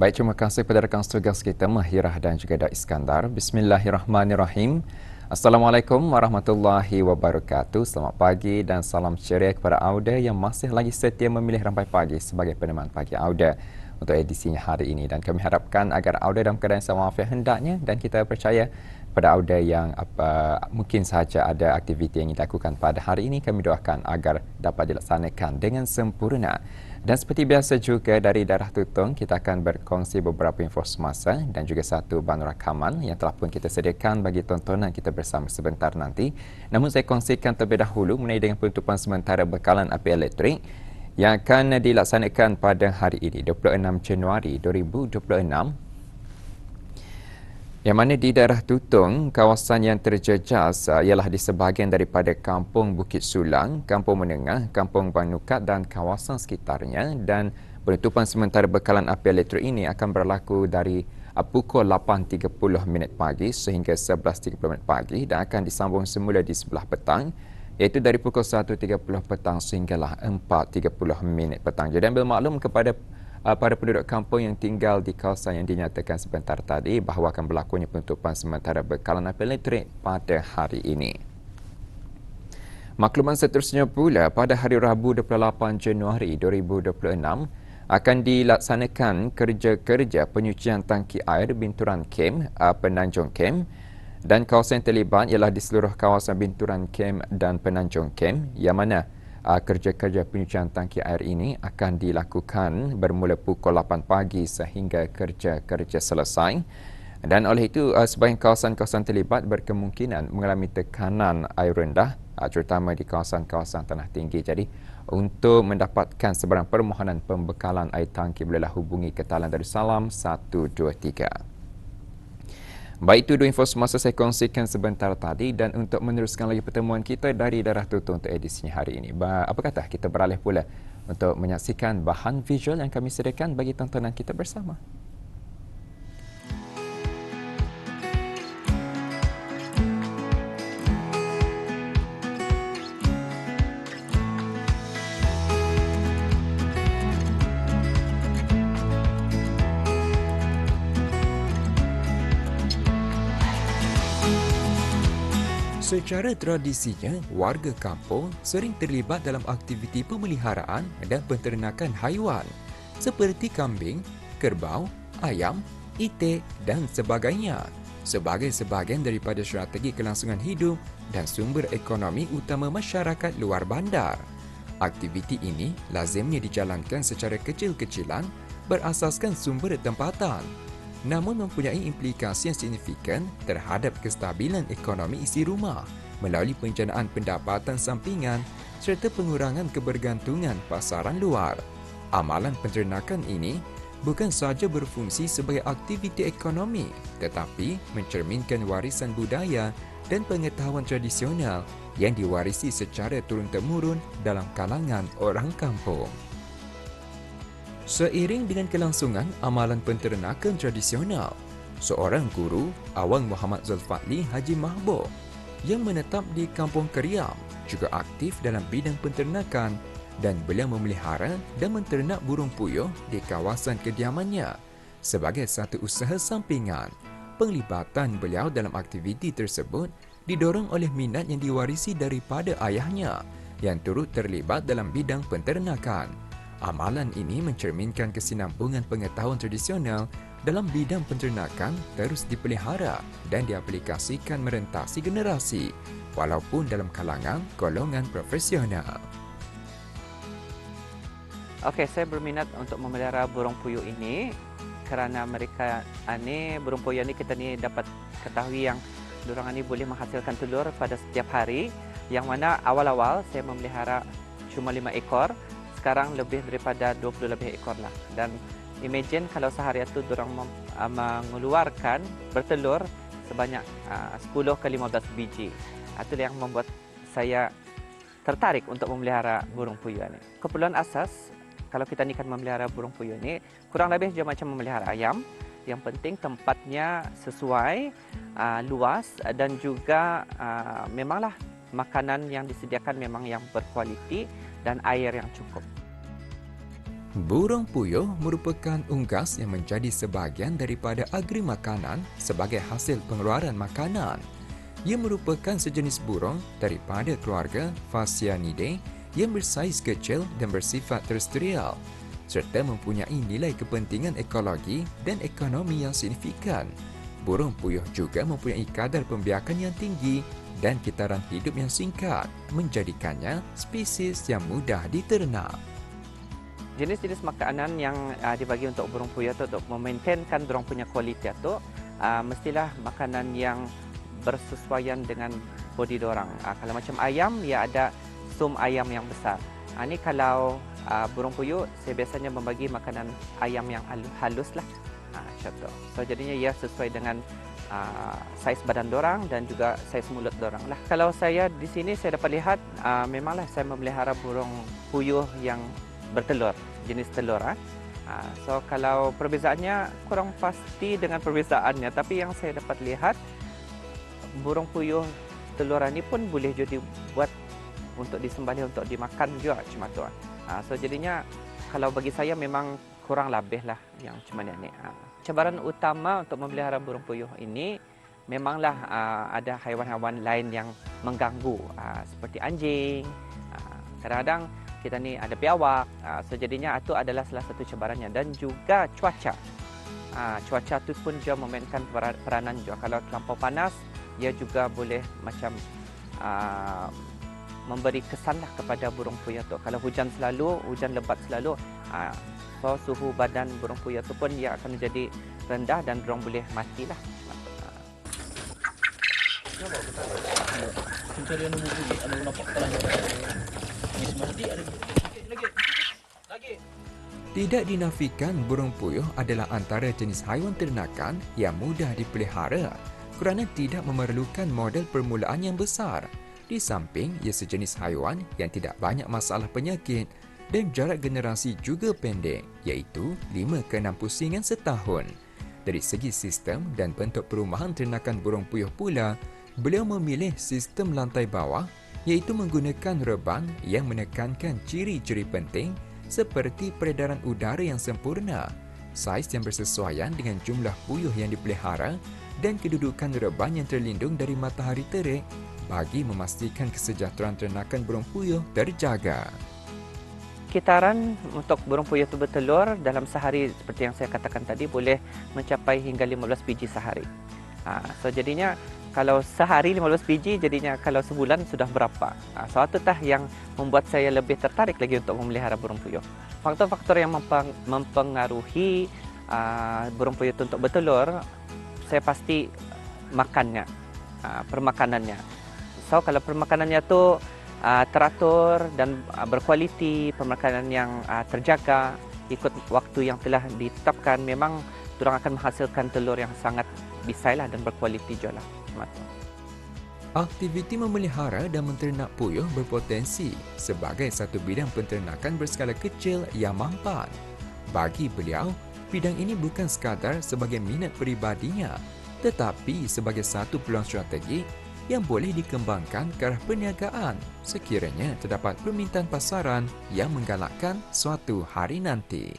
Baik, terima kasih kepada rakan tugas kita Mahirah dan juga Daik Iskandar. Bismillahirrahmanirrahim. Assalamualaikum warahmatullahi wabarakatuh. Selamat pagi dan salam ceria kepada Auda yang masih lagi setia memilih Rampai Pagi sebagai peneman pagi Auda untuk edisinya hari ini. Dan kami harapkan agar Auda dalam keadaan selamat hendaknya, dan kita percaya pada Auda yang mungkin sahaja ada aktiviti yang dilakukan pada hari ini, kami doakan agar dapat dilaksanakan dengan sempurna. Dan seperti biasa juga dari Daerah Tutong, kita akan berkongsi beberapa info semasa dan juga satu bahan rakaman yang telah pun kita sediakan bagi tontonan kita bersama sebentar nanti. Namun saya kongsikan terlebih dahulu mengenai dengan penutupan sementara bekalan api elektrik yang akan dilaksanakan pada hari ini, 26 Januari 2026. Yang mana di Daerah Tutong, kawasan yang terjejas ialah di sebahagian daripada Kampung Bukit Sulang, Kampung Menengah, Kampung Banukat dan kawasan sekitarnya. Dan penutupan sementara bekalan api elektrik ini akan berlaku dari pukul 8.30 minit pagi sehingga 11.30 minit pagi dan akan disambung semula di sebelah petang, iaitu dari pukul 1.30 petang sehinggalah 4.30 minit petang. Jadi ambil maklum kepada para penduduk kampung yang tinggal di kawasan yang dinyatakan sebentar tadi bahawa akan berlakunya penutupan sementara bekalan api elektrik pada hari ini. Makluman seterusnya pula, pada hari Rabu 28 Januari 2026 akan dilaksanakan kerja-kerja penyucian tangki air Binturan Kem, Penanjung Kem, dan kawasan yang terlibat ialah di seluruh kawasan Binturan Kem dan Penanjung Kem, yang mana kerja-kerja penyucian tangki air ini akan dilakukan bermula pukul 8 pagi sehingga kerja-kerja selesai. Dan oleh itu, sebahagian kawasan-kawasan terlibat berkemungkinan mengalami tekanan air rendah, terutama di kawasan-kawasan tanah tinggi. Jadi, untuk mendapatkan sebarang permohonan pembekalan air tangki, bolehlah hubungi ke Talian Darussalam 123. Baik, itu dua info semasa saya kongsikan sebentar tadi, dan untuk meneruskan lagi pertemuan kita dari Daerah Tutong untuk edisinya hari ini, apa kata kita beralih pula untuk menyaksikan bahan visual yang kami sediakan bagi tontonan kita bersama. Secara tradisinya, warga kampung sering terlibat dalam aktiviti pemeliharaan dan penternakan haiwan seperti kambing, kerbau, ayam, itik dan sebagainya sebagai sebahagian daripada strategi kelangsungan hidup dan sumber ekonomi utama masyarakat luar bandar. Aktiviti ini lazimnya dijalankan secara kecil-kecilan berasaskan sumber tempatan, namun mempunyai implikasi yang signifikan terhadap kestabilan ekonomi isi rumah melalui penjanaan pendapatan sampingan serta pengurangan kebergantungan pasaran luar. Amalan penternakan ini bukan sahaja berfungsi sebagai aktiviti ekonomi, tetapi mencerminkan warisan budaya dan pengetahuan tradisional yang diwarisi secara turun-temurun dalam kalangan orang kampung. Seiring dengan kelangsungan amalan penternakan tradisional, seorang guru, Awang Muhammad Zulfadli Haji Mahbub, yang menetap di Kampung Keriam, juga aktif dalam bidang penternakan dan beliau memelihara dan menternak burung puyuh di kawasan kediamannya sebagai satu usaha sampingan. Penglibatan beliau dalam aktiviti tersebut didorong oleh minat yang diwarisi daripada ayahnya yang turut terlibat dalam bidang penternakan. Amalan ini mencerminkan kesinambungan pengetahuan tradisional dalam bidang penternakan terus dipelihara dan diaplikasikan merentasi generasi, walaupun dalam kalangan golongan profesional. Okey, saya berminat untuk memelihara burung puyuh ini kerana mereka ni burung puyuh ni kita ni dapat ketahui yang diorang ni boleh menghasilkan telur pada setiap hari, yang mana awal-awal saya memelihara cuma 5 ekor. Sekarang lebih daripada 20 lebih ekor lah. Dan imagine kalau sehari itu diorang mengeluarkan bertelur sebanyak 10 ke 15 biji. Itu yang membuat saya tertarik untuk memelihara burung puyuh ini. Keperluan asas kalau kita ni kan memelihara burung puyuh ini kurang lebih juga macam memelihara ayam. Yang penting tempatnya sesuai, luas dan juga memanglah makanan yang disediakan memang yang berkualiti dan air yang cukup. Burung puyuh merupakan unggas yang menjadi sebahagian daripada agri makanan sebagai hasil pengeluaran makanan. Ia merupakan sejenis burung daripada keluarga Phasianidae yang bersaiz kecil dan bersifat terestrial, serta mempunyai nilai kepentingan ekologi dan ekonomi yang signifikan. Burung puyuh juga mempunyai kadar pembiakan yang tinggi dan kitaran hidup yang singkat, menjadikannya spesies yang mudah diternak. Jenis-jenis makanan yang dibagi untuk burung puyuh tu untuk memaintainkan dorang punya kualiti tu mestilah makanan yang bersesuaian dengan body dorang. Kalau macam ayam, ya ada sum ayam yang besar. Ini kalau burung puyuh, saya biasanya membagi makanan ayam yang halus lah. Macam tu. So jadinya ia sesuai dengan saiz badan dorang dan juga saiz mulut dorang lah. Kalau saya di sini saya dapat lihat memanglah saya memelihara burung puyuh yang bertelur, jenis telur. So kalau perbezaannya kurang pasti dengan perbezaannya, tapi yang saya dapat lihat burung puyuh telur ini pun boleh jadi buat untuk disembelih untuk dimakan juga macam tu. So jadinya kalau bagi saya memang kurang lebih lah yang macam ni. Cabaran utama untuk memelihara burung puyuh ini memanglah ada haiwan-haiwan lain yang mengganggu seperti anjing. Kadang-kadang kita ni ada biawak, so jadinya itu adalah salah satu cabarannya, dan juga cuaca. Cuaca tu pun juga memainkan peranan juga. Kalau terlampau panas, ia juga boleh macam memberi kesanlah kepada burung puyuh tu. Kalau hujan lebat selalu, so suhu badan burung puyuh tu pun dia akan menjadi rendah dan dorang boleh matilah. Tidak dinafikan burung puyuh adalah antara jenis haiwan ternakan yang mudah dipelihara kerana tidak memerlukan modal permulaan yang besar. Di samping, ia sejenis haiwan yang tidak banyak masalah penyakit dan jarak generasi juga pendek, iaitu 5 ke 6 pusingan setahun. Dari segi sistem dan bentuk perumahan ternakan burung puyuh pula, beliau memilih sistem lantai bawah, iaitu menggunakan reban yang menekankan ciri-ciri penting seperti peredaran udara yang sempurna, saiz yang bersesuaian dengan jumlah puyuh yang dipelihara dan kedudukan reban yang terlindung dari matahari terik bagi memastikan kesejahteraan ternakan burung puyuh terjaga. Kitaran untuk burung puyuh itu bertelur dalam sehari seperti yang saya katakan tadi boleh mencapai hingga 15 biji sehari. So jadinya kalau sehari 15 biji, jadinya kalau sebulan sudah berapa. So itutah yang membuat saya lebih tertarik lagi untuk memelihara burung puyuh. Faktor-faktor yang mempengaruhi burung puyuh itu untuk bertelur, saya pasti makannya, permakanannya. So kalau permakanannya tu teratur dan berkualiti, permakanan yang terjaga, ikut waktu yang telah ditetapkan, memang diorang akan menghasilkan telur yang sangat bisailah dan berkualiti juga lah. Aktiviti memelihara dan menternak puyuh berpotensi sebagai satu bidang penternakan berskala kecil yang mampan. Bagi beliau, bidang ini bukan sekadar sebagai minat peribadinya, tetapi sebagai satu peluang strategik yang boleh dikembangkan ke arah perniagaan sekiranya terdapat permintaan pasaran yang menggalakkan suatu hari nanti.